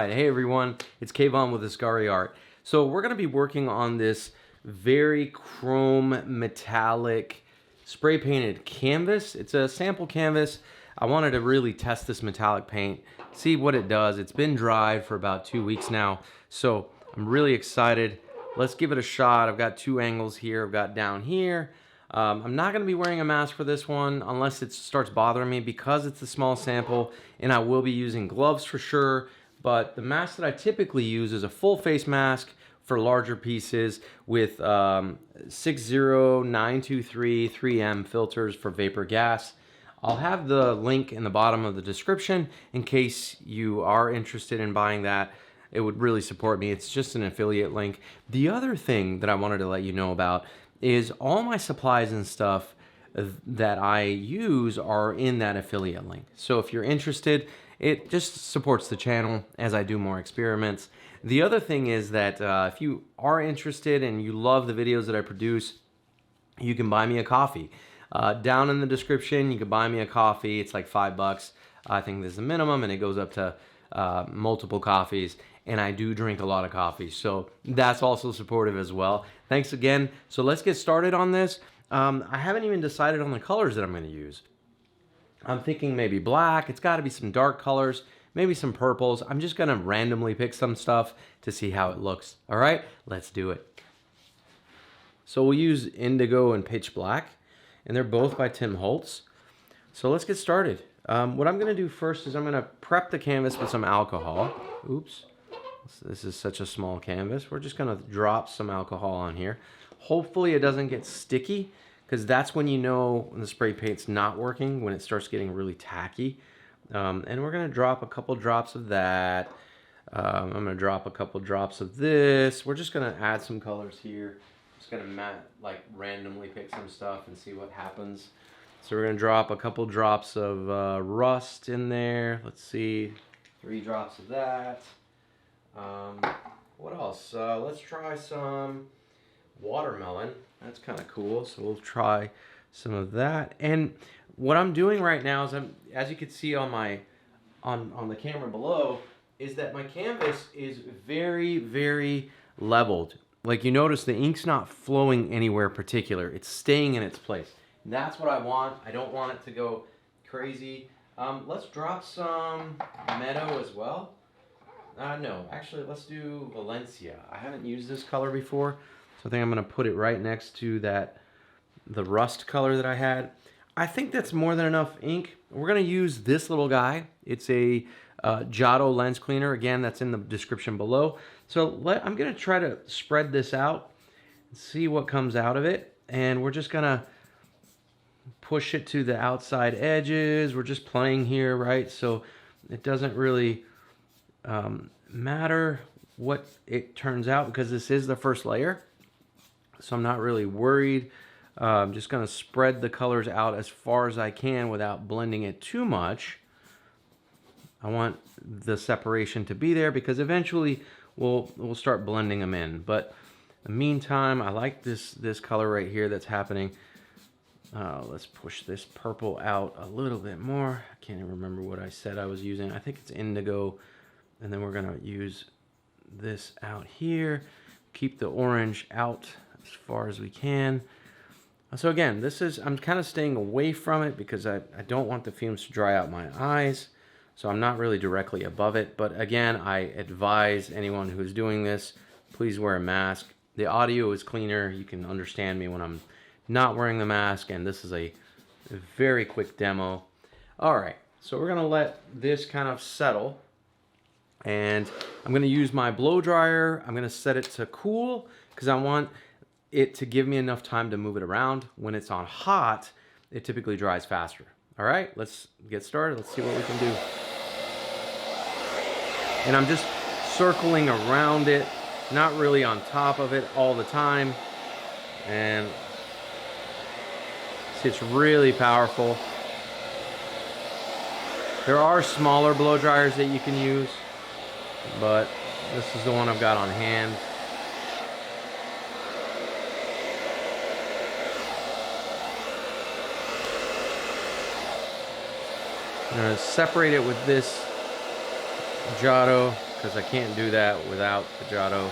right, hey everyone, it's Kayvon with Ascari Art. So we're gonna be working on this very chrome metallic spray painted canvas. It's a sample canvas. I wanted to really test this metallic paint, see what it does. It's been dried for about 2 weeks now, so I'm really excited. Let's give it a shot. I've got two angles here. I've got down here. I'm not gonna be wearing a mask for this one unless it starts bothering me because it's a small sample, and I will be using gloves for sure. But the mask that I typically use is a full face mask for larger pieces with 60923 3M filters for vapor gas. I'll have the link in the bottom of the description in case you are interested in buying that. It would really support me. It's just an affiliate link. The other thing that I wanted to let you know about is all my supplies and stuff that I use are in that affiliate link. So if you're interested, it just supports the channel as I do more experiments. The other thing is that if you are interested and you love the videos that I produce, you can buy me a coffee. Down in the description, you can buy me a coffee. It's like $5. I think this is the minimum, and it goes up to multiple coffees. And I do drink a lot of coffee, so that's also supportive as well. Thanks again. So let's get started on this. I haven't even decided on the colors that I'm going to use. I'm thinking maybe black. It's got to be some dark colors, maybe some purples. I'm just going to randomly pick some stuff to see how it looks. All right, let's do it. So we'll use indigo and pitch black, and they're both by Tim Holtz. So let's get started. What I'm going to do first is I'm going to prep the canvas with some alcohol. Oops. This is such a small canvas. We're just going to drop some alcohol on here. Hopefully it doesn't get sticky, because that's when you know when the spray paint's not working, when it starts getting really tacky. And we're going to drop a couple drops of that. I'm going to drop a couple drops of this. We're just going to add some colors here. Just going to randomly pick some stuff and see what happens. So we're going to drop a couple drops of rust in there. Let's see, 3 drops of that. What else? Let's try some watermelon. That's kind of cool. So we'll try some of that. And what I'm doing right now is as you can see on my on the camera below, is that my canvas is very, very leveled. Like you notice the ink's not flowing anywhere particular. It's staying in its place. And that's what I want. I don't want it to go crazy. Let's drop some meadow as well. No, actually, let's do Valencia. I haven't used this color before, so I think I'm going to put it right next to the rust color that I had. I think that's more than enough ink. We're going to use this little guy. It's a Giotto lens cleaner. Again, that's in the description below. So I'm going to try to spread this out and see what comes out of it. And we're just going to push it to the outside edges. We're just playing here, right? So it doesn't really matter what it turns out, because this is the first layer, so I'm not really worried. I'm just going to spread the colors out as far as I can without blending it too much. I want the separation to be there because eventually we'll start blending them in, but in the meantime, I like this color right here that's happening. Let's push this purple out a little bit more. I can't even remember what I said I was using. I think it's indigo. And then we're going to use this out here. Keep the orange out as far as we can. So again, I'm kind of staying away from it because I don't want the fumes to dry out my eyes. So I'm not really directly above it. But again, I advise anyone who's doing this, please wear a mask. The audio is cleaner. You can understand me when I'm not wearing the mask. And this is a very quick demo. All right, so we're going to let this kind of settle. And I'm going to use my blow dryer. I'm going to set it to cool because I want it to give me enough time to move it around. When it's on hot, it typically dries faster. All right, let's get started. Let's see what we can do. And I'm just circling around it, not really on top of it all the time. And it's really powerful. There are smaller blow dryers that you can use, but this is the one I've got on hand. I'm going to separate it with this Giotto because I can't do that without the Giotto.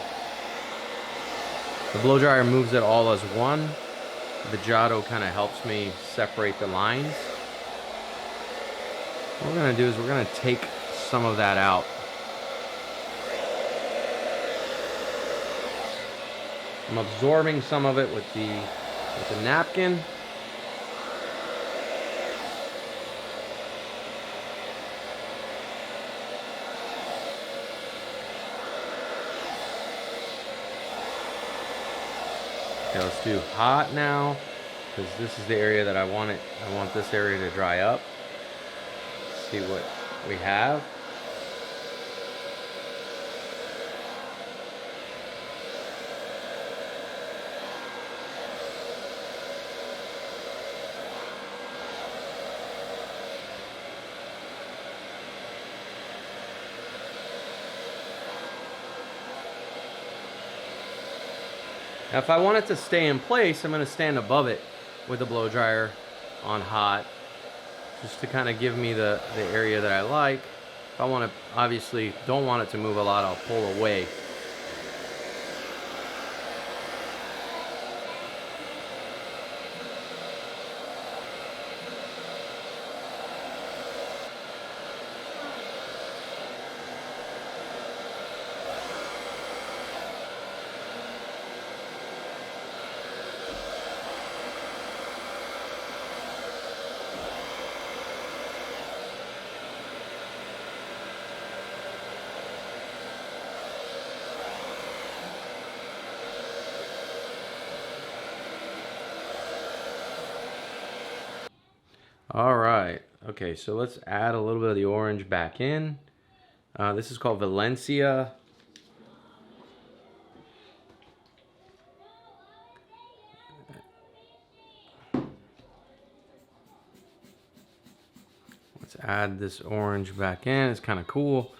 The blow dryer moves it all as one. The Giotto kind of helps me separate the lines. What we're gonna do is we're gonna take some of that out. I'm absorbing some of it with the napkin. Okay, let's do hot now, because this is the area that I want it. I want this area to dry up. Let's see what we have. Now if I want it to stay in place, I'm going to stand above it with the blow dryer on hot, just to kind of give me the area that I like. If I want to, obviously don't want it to move a lot, I'll pull away. All right, okay, so let's add a little bit of the orange back in. This is called Valencia. Let's add this orange back in, it's kind of cool.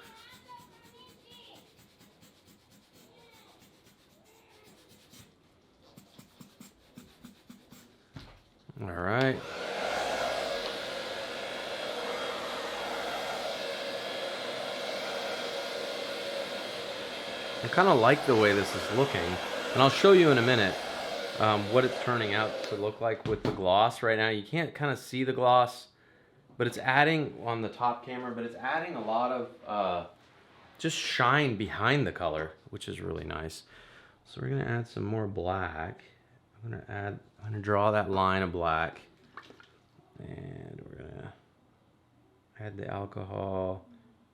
All right. I kind of like the way this is looking, and I'll show you in a minute what it's turning out to look like with the gloss right now. You can't kind of see the gloss, but it's adding on the top camera, but it's adding a lot of just shine behind the color, which is really nice. So we're gonna add some more black. I'm gonna draw that line of black, and we're gonna add the alcohol.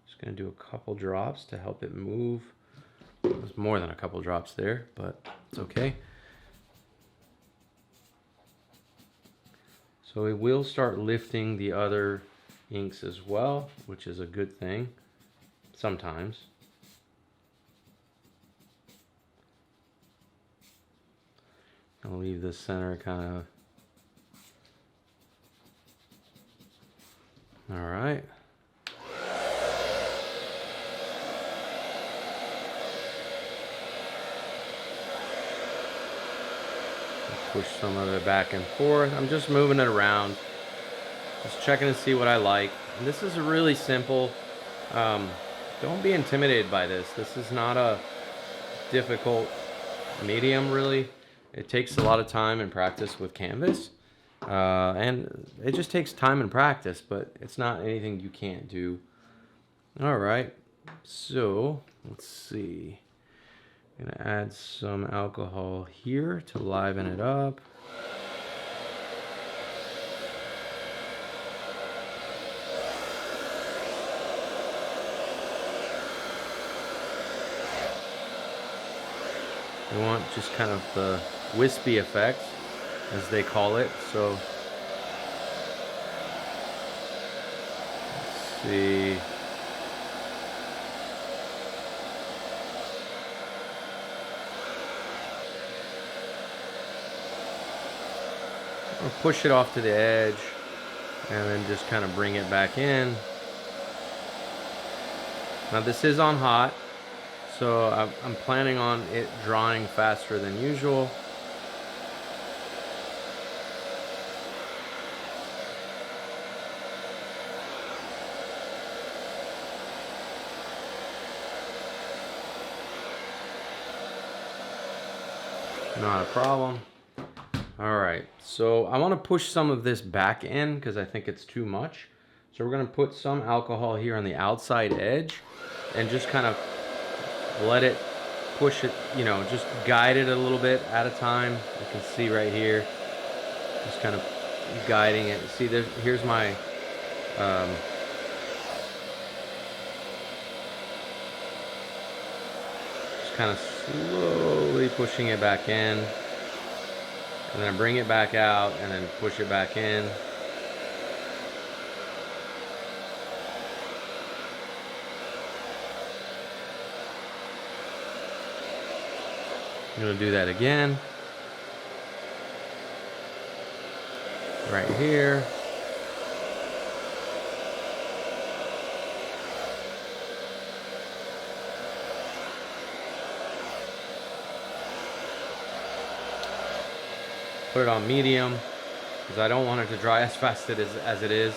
Just gonna do a couple drops to help it move. There's more than a couple drops there, but it's okay. So it will start lifting the other inks as well, which is a good thing sometimes. I'll leave the center kind of. All right. Push some of it back and forth. I'm just moving it around, just checking to see what I like. And this is really simple. Don't be intimidated by this. This is not a difficult medium, really. It takes a lot of time and practice with canvas, and it just takes time and practice, but it's not anything you can't do. All right, so let's see. Gonna add some alcohol here to liven it up. We want just kind of the wispy effect, as they call it. So let's see. I'll push it off to the edge and then just kind of bring it back in. Now this is on hot, so I'm planning on it drying faster than usual. Not a problem. All right, so I want to push some of this back in because I think it's too much. So we're going to put some alcohol here on the outside edge and just kind of let it push it, you know, just guide it a little bit at a time. You can see right here, just kind of guiding it. See, here's my just kind of slowly pushing it back in, and then I bring it back out and then push it back in. I'm going to do that again. Right here. Put it on medium because I don't want it to dry as fast as it is.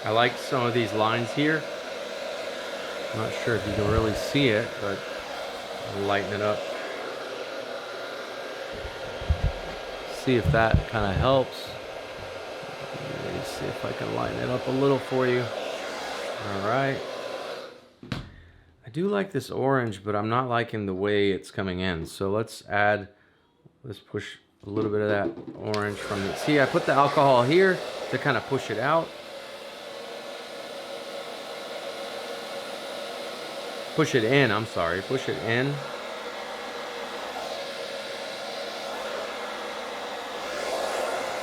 I like some of these lines here. I'm not sure if you can really see it, but I'll lighten it up. See if that kind of helps. Let me see if I can lighten it up a little for you. All right. I do like this orange, but I'm not liking the way it's coming in. So let's push a little bit of that orange from the, see, I put the alcohol here to kind of push it out. Push it in, I'm sorry, push it in.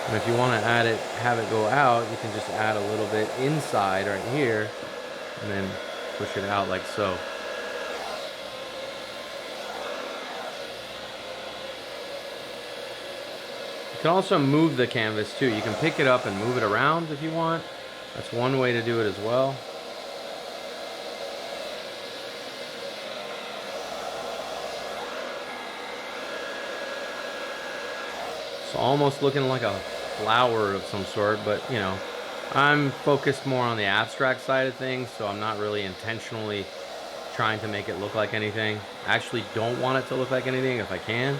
And if you want to have it go out, you can just add a little bit inside right here and then push it out like so. You can also move the canvas too. You can pick it up and move it around if you want. That's one way to do it as well. It's almost looking like a flower of some sort, but you know, I'm focused more on the abstract side of things, so I'm not really intentionally trying to make it look like anything. I actually don't want it to look like anything if I can,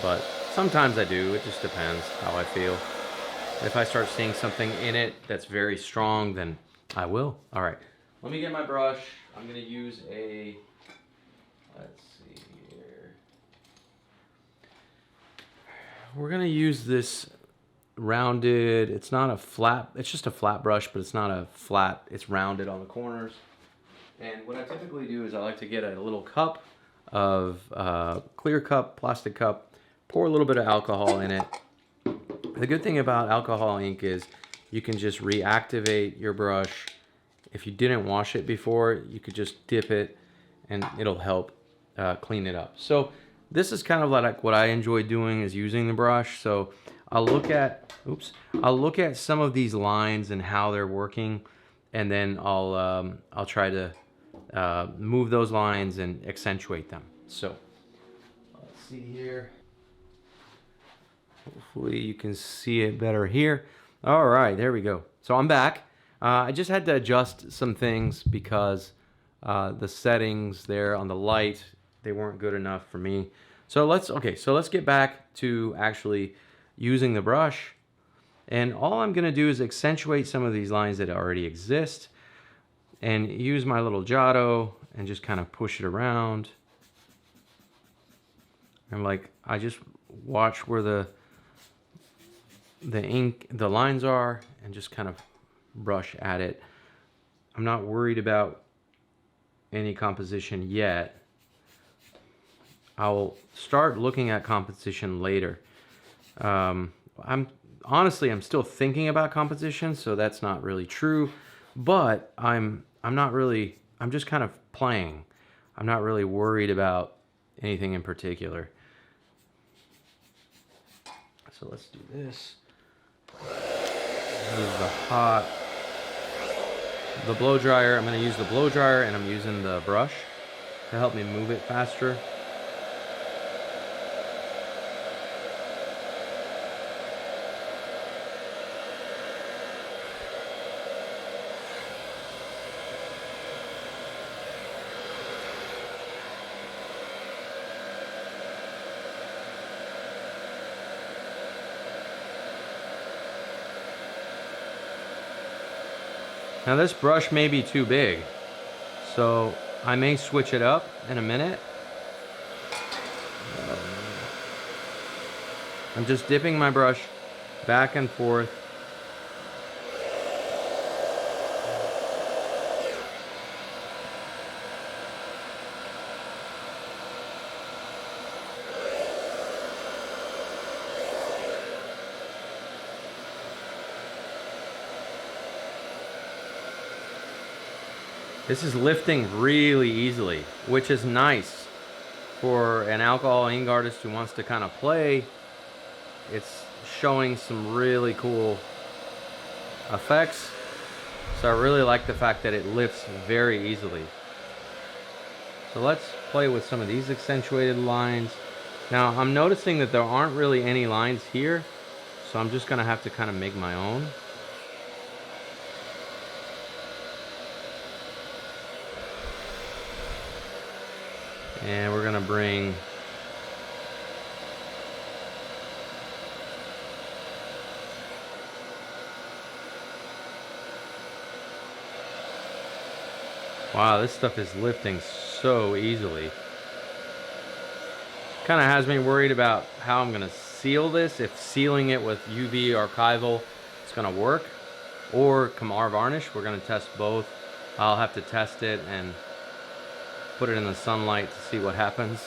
but sometimes I do. It just depends how I feel. If I start seeing something in it that's very strong, then I will. All right, let me get my brush. I'm gonna use a, let's see here. We're gonna use this rounded, it's not a flat, it's just a flat brush, but it's not a flat, it's rounded on the corners. And what I typically do is I like to get a little cup of clear cup, plastic cup, pour a little bit of alcohol in it. The good thing about alcohol ink is you can just reactivate your brush. If you didn't wash it before, you could just dip it and it'll help clean it up. So this is kind of like what I enjoy doing, is using the brush. So I'll look at some of these lines and how they're working, and then I'll try to move those lines and accentuate them. So let's see here. Hopefully you can see it better here. All right, there we go. So I'm back. I just had to adjust some things because the settings there on the light, they weren't good enough for me. So let's get back to actually using the brush. And all I'm gonna do is accentuate some of these lines that already exist and use my little Giotto and just kind of push it around. And like, I just watch where the lines are and just kind of brush at it. I'm not worried about any composition yet. I'll start looking at composition later. I'm still thinking about composition, so that's not really true, but I'm just kind of playing. I'm not really worried about anything in particular. So let's do this. Use the blow dryer. I'm going to use the blow dryer, and I'm using the brush to help me move it faster. Now this brush may be too big, so I may switch it up in a minute. I'm just dipping my brush back and forth. This is lifting really easily, which is nice for an alcohol ink artist who wants to kind of play. It's showing some really cool effects. So I really like the fact that it lifts very easily. So let's play with some of these accentuated lines. Now I'm noticing that there aren't really any lines here, so I'm just gonna have to kind of make my own. And we're gonna bring wow, this stuff is lifting so easily. Kind of has me worried about how I'm gonna seal this, if sealing it with UV archival is gonna work, or Kamar varnish. We're gonna test both. I'll have to test it and put it in the sunlight to see what happens.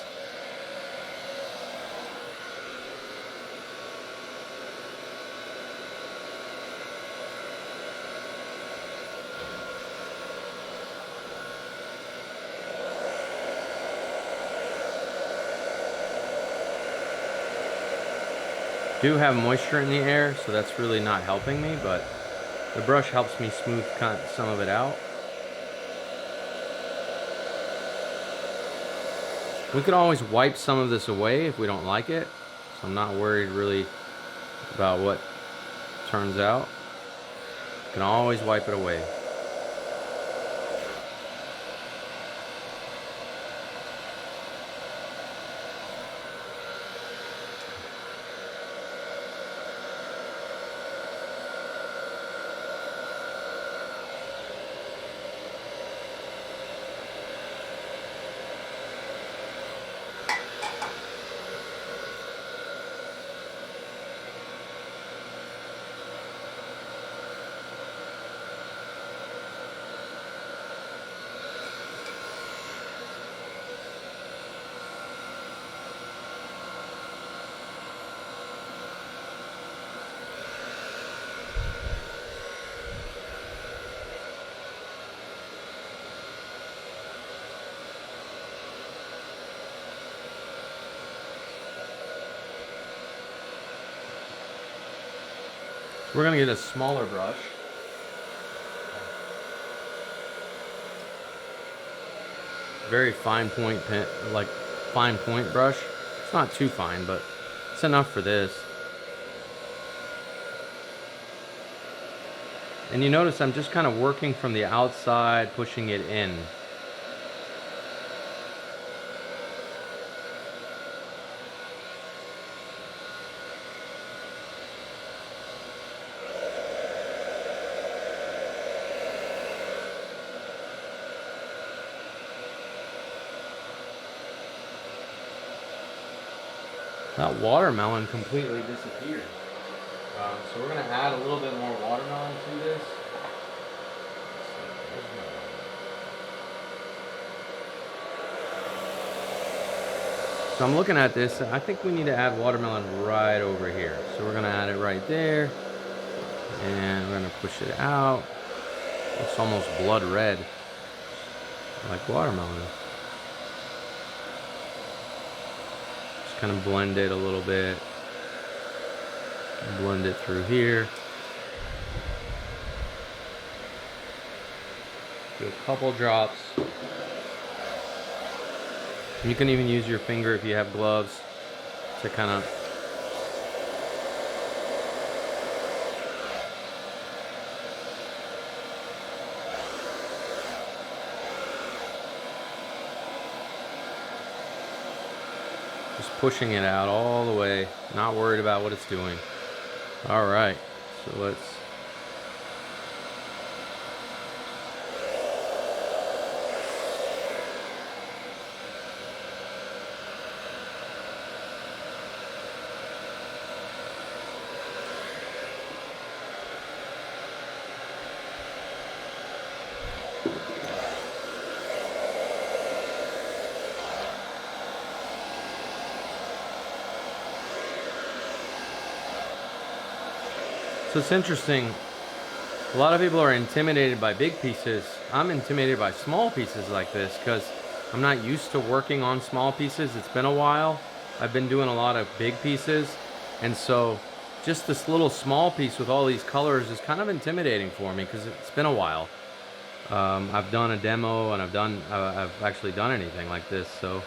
Do have moisture in the air, so that's really not helping me, but the brush helps me smooth some of it out. We could always wipe some of this away if we don't like it, so I'm not worried really about what turns out. You can always wipe it away. We're gonna get a smaller brush. Very fine point pen, like fine point brush. It's not too fine, but it's enough for this. And you notice I'm just kind of working from the outside, pushing it in. That watermelon completely disappeared. So we're going to add a little bit more watermelon to this. So I'm looking at this, I think we need to add watermelon right over here. So we're going to add it right there. And we're going to push it out. It's almost blood red, like watermelon. Kind of blend it a little bit, blend it through here, do a couple drops. And you can even use your finger if you have gloves to kind of pushing it out all the way, not worried about what it's doing. All right, so let's So it's interesting. A lot of people are intimidated by big pieces. I'm intimidated by small pieces like this because I'm not used to working on small pieces. It's been a while. I've been doing a lot of big pieces. And so just this little small piece with all these colors is kind of intimidating for me because it's been a while. I've done a demo and I've actually done anything like this. So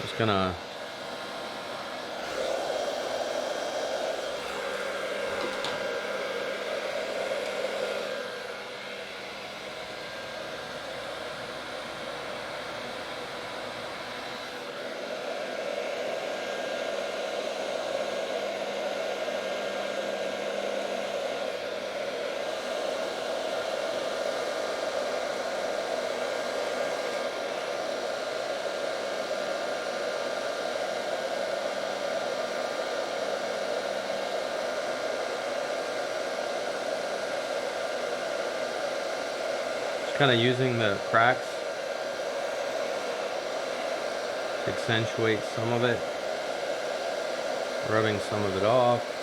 just gonna kind of using the cracks to accentuate some of it, rubbing some of it off.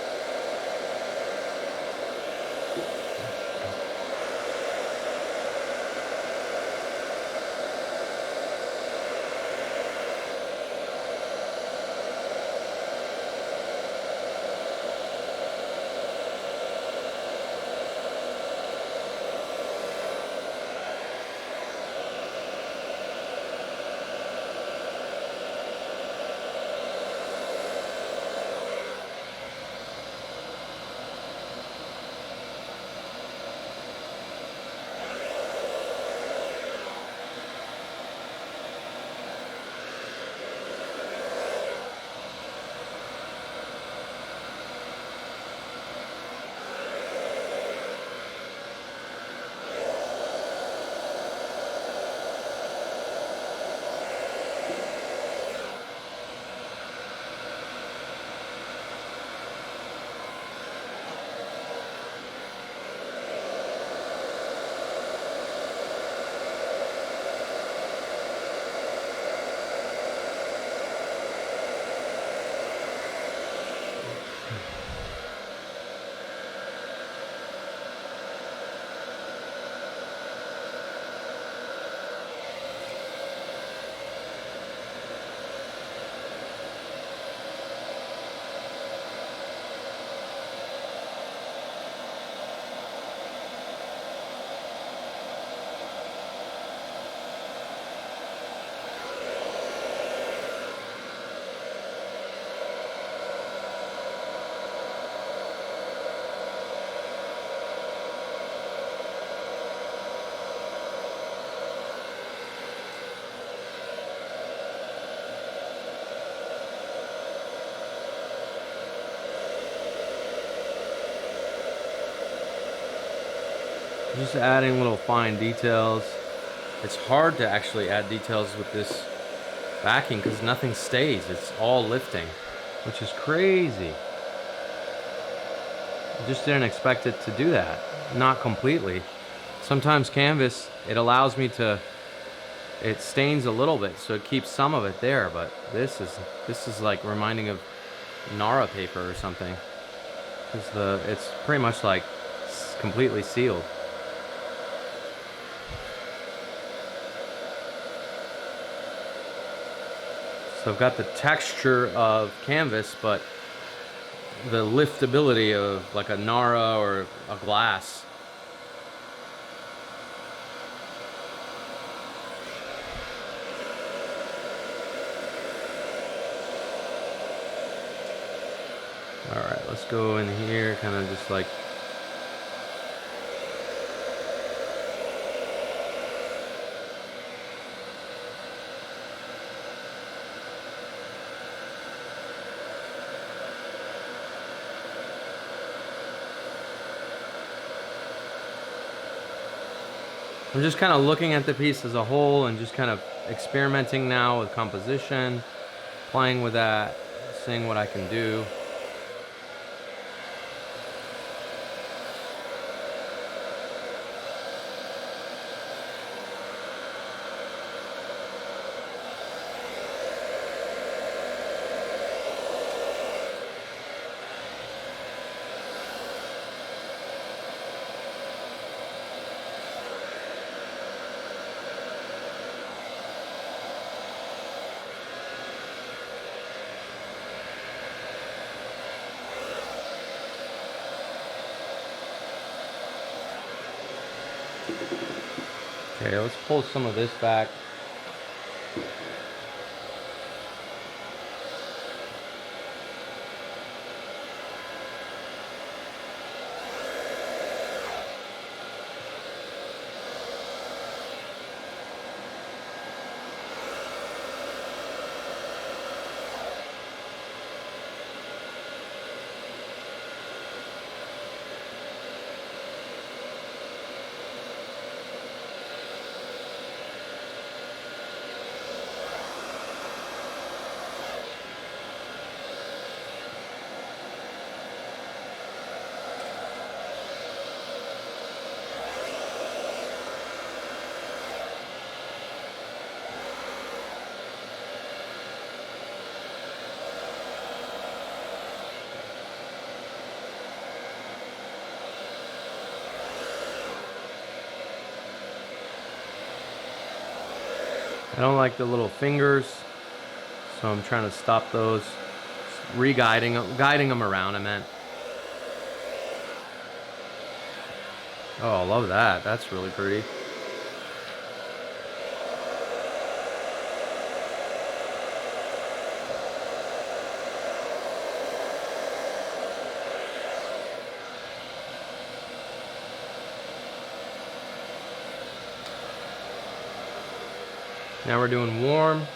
Just adding little fine details. It's hard to actually add details with this backing because nothing stays. It's all lifting, which is crazy. I just didn't expect it to do that. Not completely. Sometimes canvas, it allows me to, it stains a little bit, so it keeps some of it there, but this is like reminding of Nara paper or something. Because it's pretty much like completely sealed. So I've got the texture of canvas, but the liftability of like a Nara or a glass. All right, let's go in here, kind of just like I'm just kind of looking at the piece as a whole and just kind of experimenting now with composition, playing with that, seeing what I can do. Okay, let's pull some of this back. I don't like the little fingers, so I'm trying to stop those. Guiding them around, I meant. Oh, I love that. That's really pretty. Now we're doing warm.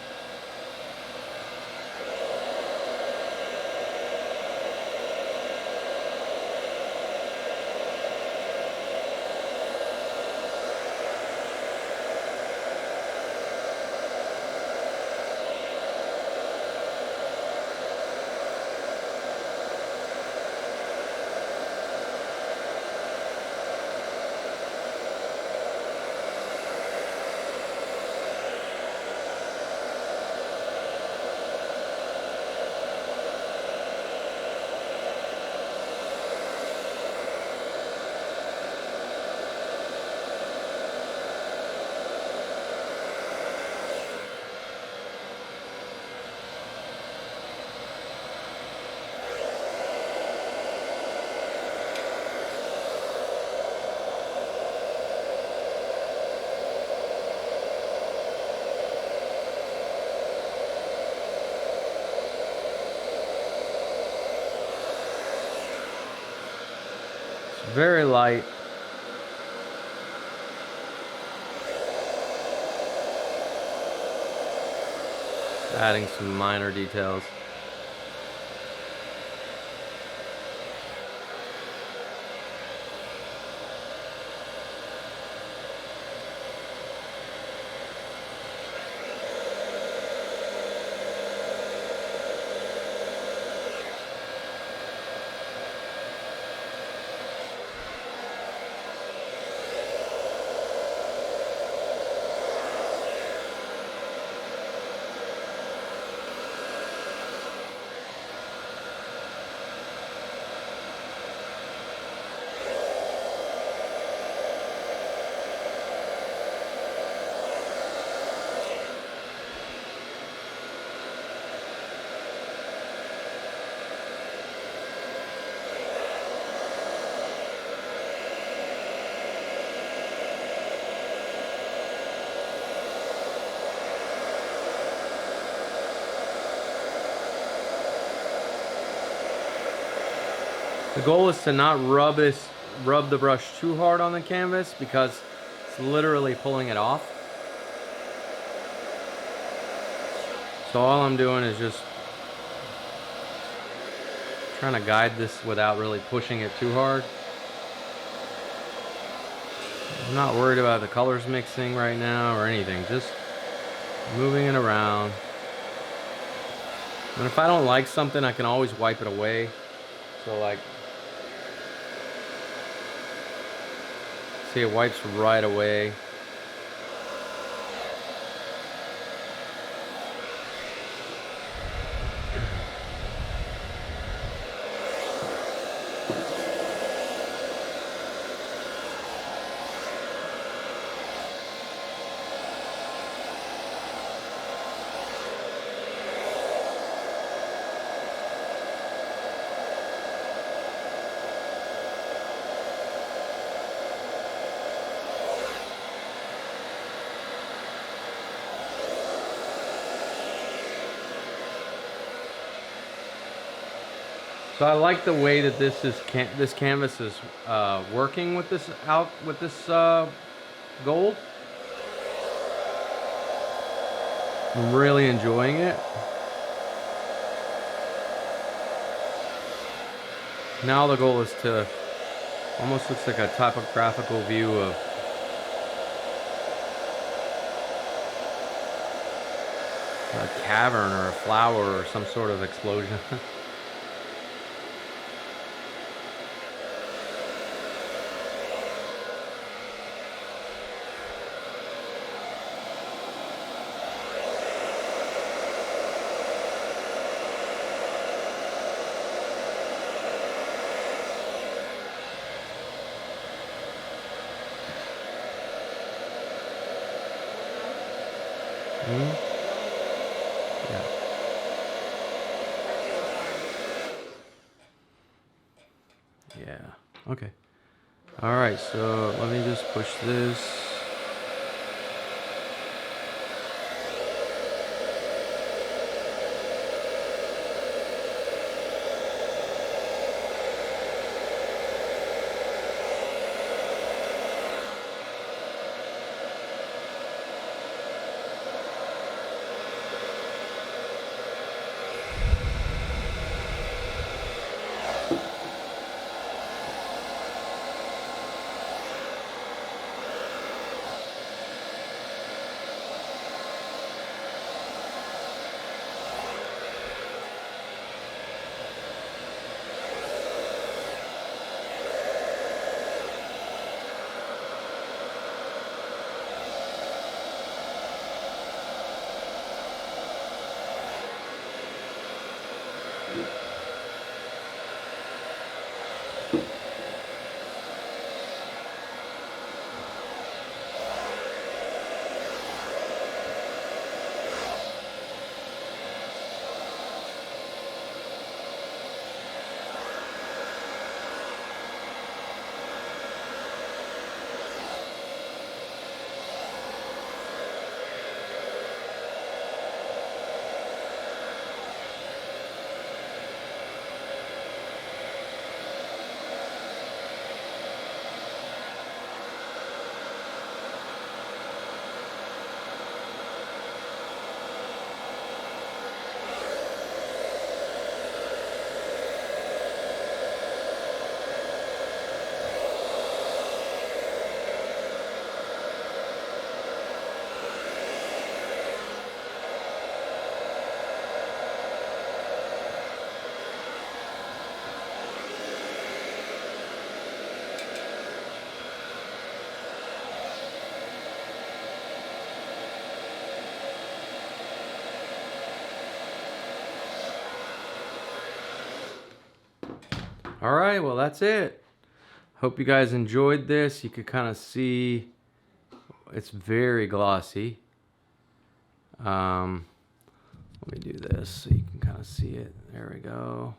It's very light. Adding some minor details. The goal is to not rub the brush too hard on the canvas because it's literally pulling it off. So all I'm doing is just trying to guide this without really pushing it too hard. I'm not worried about the colors mixing right now or anything, just moving it around. And if I don't like something, I can always wipe it away. So like, see, it wipes right away. So I like the way that this canvas is working with this gold. I'm really enjoying it. Now the goal is to almost looks like a topographical view of a cavern or a flower or some sort of explosion. Yeah. Yeah. Okay. All right. So let me just push this. All right, well, that's it. Hope you guys enjoyed this. You could kind of see it's very glossy. Let me do this so you can kind of see it. There we go.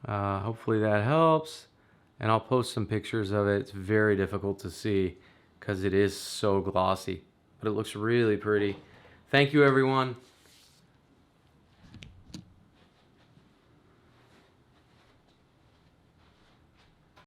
Hopefully that helps. And I'll post some pictures of it. It's very difficult to see because it is so glossy, but it looks really pretty. Thank you, everyone.